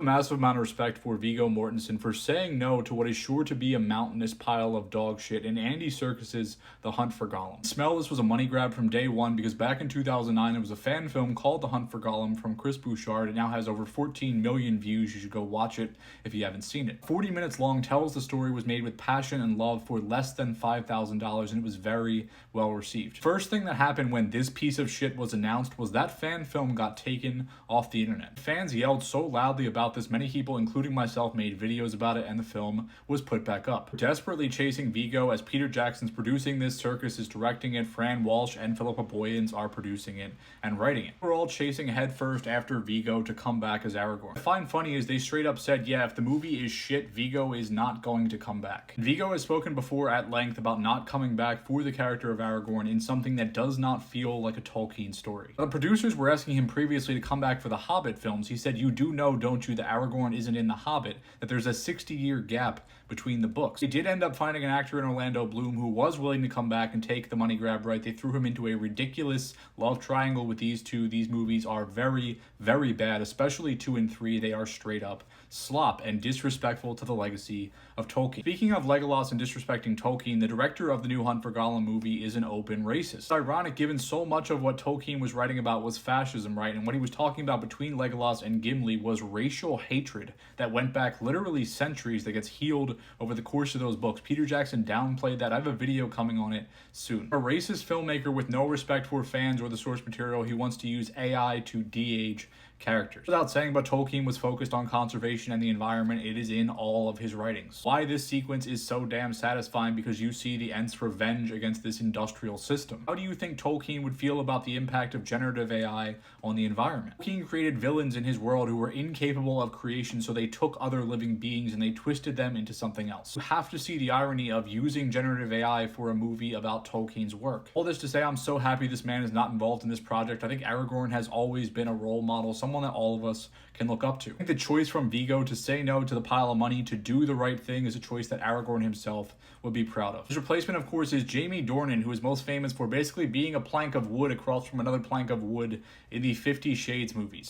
A massive amount of respect for Viggo Mortensen for saying no to what is sure to be a mountainous pile of dog shit in Andy Serkis's The Hunt for Gollum. Smell this was a money grab from day one because back in 2009 it was a fan film called The Hunt for Gollum from Chris Bouchard. It now has over 14 million views. You should go watch it if you haven't seen it. 40 minutes long, tells the story, was made with passion and love for less than $5,000 and it was very well received. First thing that happened when this piece of shit was announced was that fan film got taken off the internet. Fans yelled so loudly about this, many people, including myself, made videos about it and the film was put back up. Desperately chasing Viggo as Peter Jackson's producing this, Serkis is directing it, Fran Walsh and Philippa Boyens are producing it and writing it. We're all chasing headfirst after Viggo to come back as Aragorn. What I find funny is they straight up said, yeah, if the movie is shit, Viggo is not going to come back. Viggo has spoken before at length about not coming back for the character of Aragorn in something that does not feel like a Tolkien story. The producers were asking him previously to come back for the Hobbit films. He said, you do know, don't you, that Aragorn isn't in The Hobbit, that there's a 60-year gap between the books. They did end up finding an actor in Orlando Bloom who was willing to come back and take the money grab right. They threw him into a ridiculous love triangle with these two. These movies are very, very bad, especially 2 and 3. They are straight up slop and disrespectful to the legacy of Tolkien. Speaking of Legolas and disrespecting Tolkien, the director of the new Hunt for Gollum movie is an open racist. It's ironic given so much of what Tolkien was writing about was fascism, right? And what he was talking about between Legolas and Gimli was racial hatred that went back literally centuries that gets healed over the course of those books. Peter Jackson downplayed that. I have a video coming on it soon. A racist filmmaker with no respect for fans or the source material, he wants to use AI to de-age characters. Without saying, but Tolkien was focused on conservation and the environment. It is in all of his writings. Why this sequence is so damn satisfying, because you see the Ents' revenge against this industrial system. How do you think Tolkien would feel about the impact of generative AI on the environment? Tolkien created villains in his world who were incapable of creation, so they took other living beings and they twisted them into something else. You have to see the irony of using generative AI for a movie about Tolkien's work. All this to say, I'm so happy this man is not involved in this project. I think Aragorn has always been a role model, someone that all of us can look up to. I think the choice from Viggo to say no to the pile of money to do the right thing is a choice that Aragorn himself would be proud of. His replacement, of course, is Jamie Dornan, who is most famous for basically being a plank of wood across from another plank of wood in the 50 Shades movies.